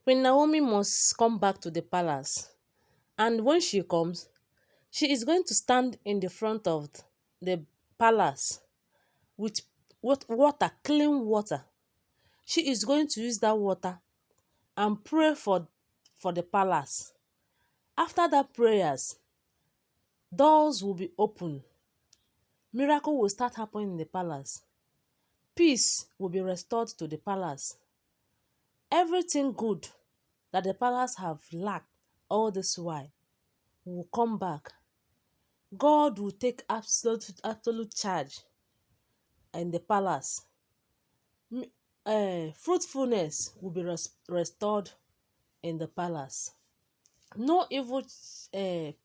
Queen Naomi must come back to the palace, and when she comes, she is going to stand in the front of the palace with water, clean water. She is going to use that water and pray for the palace. After that prayers, doors will be open. Miracle will start happening in the palace. Peace will be restored to the palace. Everything good that the palace have lacked all this while will come back. God will take absolute charge in the palace. Fruitfulness will be restored in the palace. No evil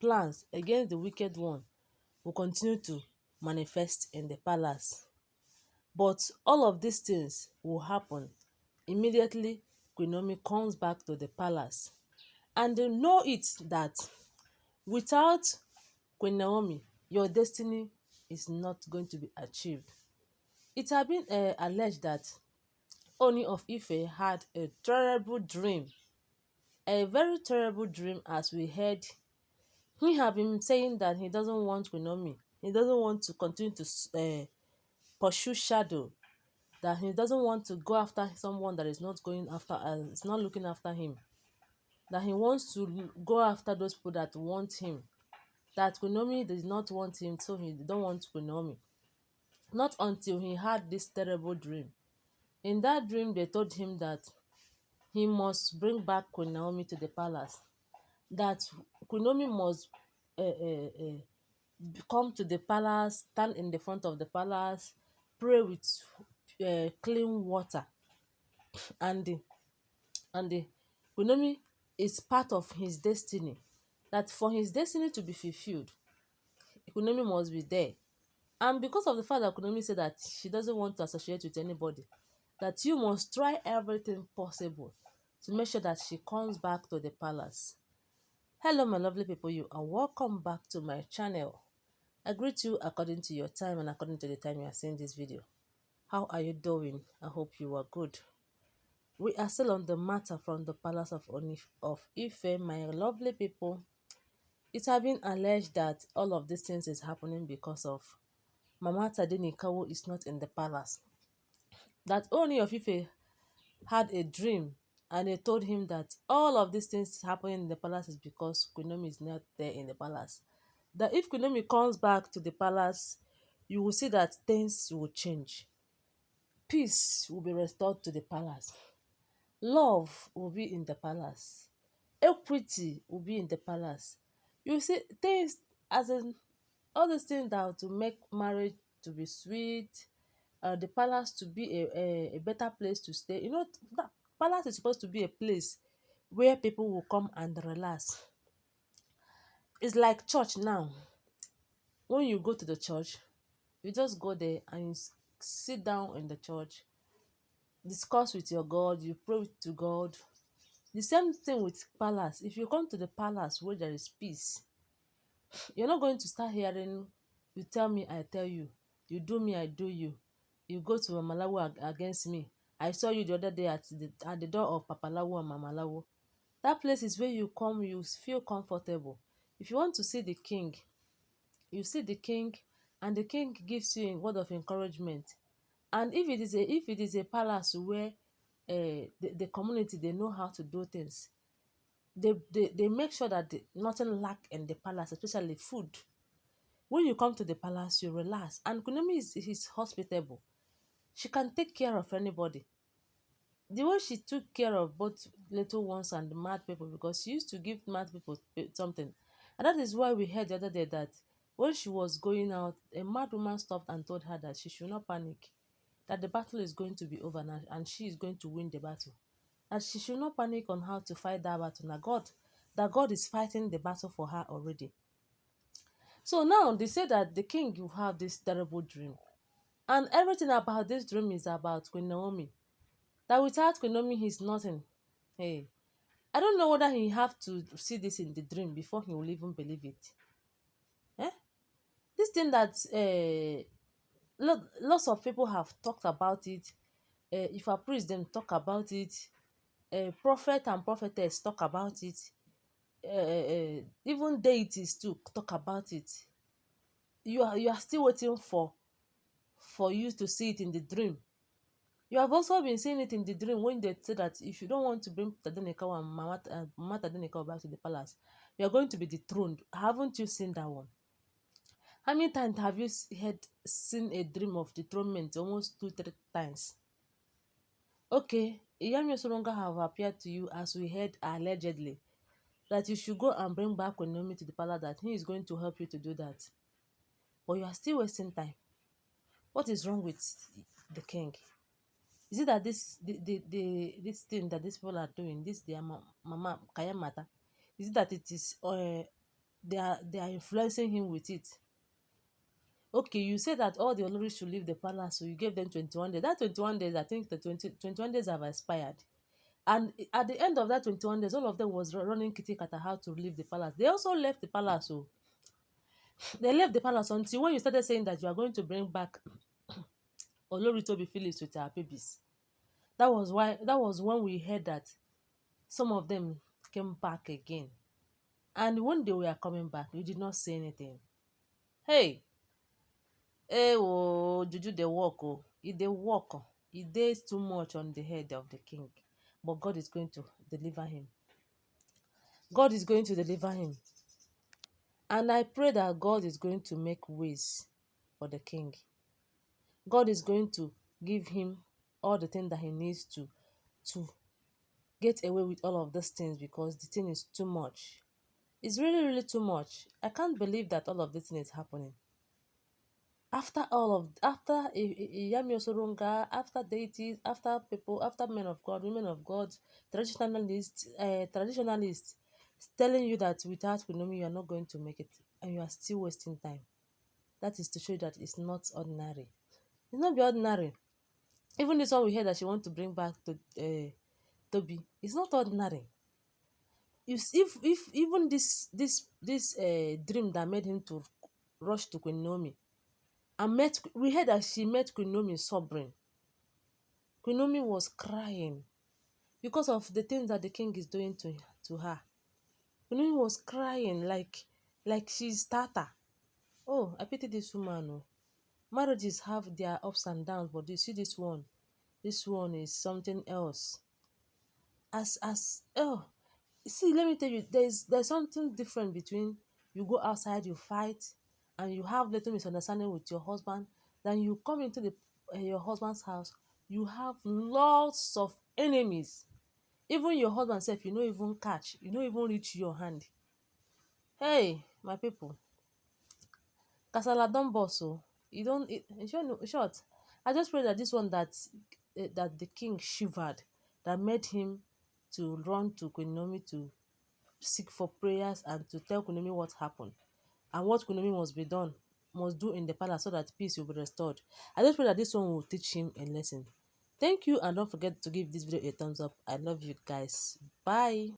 plans against the wicked one will continue to manifest in the palace. But all of these things will happen immediately Queen Naomi comes back to the palace. And they know it that without Queen Naomi, your destiny is not going to be achieved. It had been alleged that OONI of Ife had a terrible dream, a very terrible dream, as we heard. He have been saying that he doesn't want Queen Naomi. He doesn't want to continue to pursue shadow, that he doesn't want to go after someone that is not going after, is not looking after him, that he wants to go after those people that want him, that Queen Naomi does not want him, so he don't want Queen Naomi. Not until he had this terrible dream. In that dream, they told him that he must bring back Queen Naomi to the palace, that Queen Naomi must come to the palace, stand in the front of the palace, pray with clean water, and the Queen Naomi is part of his destiny. That for his destiny to be fulfilled, Queen Naomi must be there. And because of the fact that Queen Naomi said that she doesn't want to associate with anybody, that you must try everything possible to make sure that she comes back to the palace. Hello my lovely people, you are welcome back to my channel. I greet you according to your time and according to the time you are seeing this video. How are you doing? I hope you are good. We are still on the matter from the palace of OONI of Ife, my lovely people. It has been alleged that all of these things is happening because of Mama Tadenikawo is not in the palace. That OONI of Ife had a dream, and they told him that all of these things happening in the palace is because Queen Naomi is not there in the palace. That if Queen Naomi comes back to the palace, you will see that things will change. Peace will be restored to the palace. Love will be in the palace. Equity will be in the palace. You see things as in all these things that are to make marriage to be sweet, the palace to be a better place to stay. You know, that palace is supposed to be a place where people will come and relax. It's like church now. When you go to the church, you just go there and you sit down in the church, discuss with your God, you pray to God. The same thing with palace. If you come to the palace where there is peace, you're not going to start hearing, you tell me, I tell you, you do me, I do you. You go to Mamalawo against me. I saw you the other day at the door of Papalawo and Mamalawo. That place is where you come, you feel comfortable. If you want to see the king, you see the king, and the king gives you a word of encouragement. And if it is a palace where the community, they know how to do things, they make sure that nothing lack in the palace, especially food. When you come to the palace, you relax. And Kunomi is hospitable. She can take care of anybody. The way she took care of both little ones and the mad people, because she used to give mad people something. And that is why we heard the other day that when she was going out, a mad woman stopped and told her that she should not panic, that the battle is going to be over now and she is going to win the battle. And she should not panic on how to fight that battle. That God is fighting the battle for her already. So now they say that the king will have this terrible dream. And everything about this dream is about Queen Naomi. That without Queen Naomi, he's nothing. Hey, I don't know whether he have to see this in the dream before he will even believe it. Eh? This thing that lots of people have talked about it. If a priest them talk about it, prophet and prophetess talk about it. Even deities too talk about it. You are still waiting for you to see it in the dream. You have also been seeing it in the dream when they say that if you don't want to bring Tadenikawa and Mama Tadenikawa back to the palace, you are going to be dethroned. Haven't you seen that one? How many times have you seen a dream of dethronement? Almost two, three times. Okay, Iyami Solonga have appeared to you as we heard allegedly that you should go and bring back Queen Naomi to the palace, that he is going to help you to do that. But you are still wasting time. What is wrong with the king? Is it that this thing that these people are doing, this their mama Kaya matter, is it that it is they are influencing him with it? Okay, you say that all the Oloris should leave the palace, so you gave them 21 days. That 21 days, I think the 21 days have expired. And at the end of that 21 days, all of them was running kitty kata how to leave the palace. They also left the palace, so they left the palace until when you started saying that you are going to bring back Olori Toby Phillips with our babies. That was when we heard that some of them came back again. And when they were coming back, you did not say anything. Hey, juju dey work e dey work e dey too much on the head of the king, but God is going to deliver him. God is going to deliver him. And I pray that God is going to make ways for the king. God is going to give him all the things that he needs to get away with all of these things, because the thing is too much. It's really, really too much. I can't believe that all of this thing is happening. After Iyami Osorunga, after deities, after people, after men of God, women of God, traditionalists telling you that without Queen Naomi you are not going to make it, and you are still wasting time. That is to show you that it's not ordinary. It's not be ordinary. Even this one we heard that she want to bring back to Toby, it's not ordinary. If even this dream that made him to rush to Queen Naomi, and we heard that she met Queen Naomi sobbing. Queen Naomi was crying because of the things that the king is doing to her. Queen Naomi was crying like she's Tata. Oh, I pity this woman. Oh. Marriages have their ups and downs, but you see this one is something else. Oh, see, let me tell you, there's something different between you go outside, you fight, and you have little misunderstanding with your husband. Then you come into your husband's house, you have lots of enemies. Even your husband self, you no even catch, you no even reach your hand. Hey, my people, kasala don burst o. You don't. In short, I just pray that this one that the king shivered, that made him to run to Queen Naomi to seek for prayers and to tell Queen Naomi what happened and what Queen Naomi must do in the palace so that peace will be restored. I just pray that this one will teach him a lesson. Thank you, and don't forget to give this video a thumbs up. I love you guys. Bye.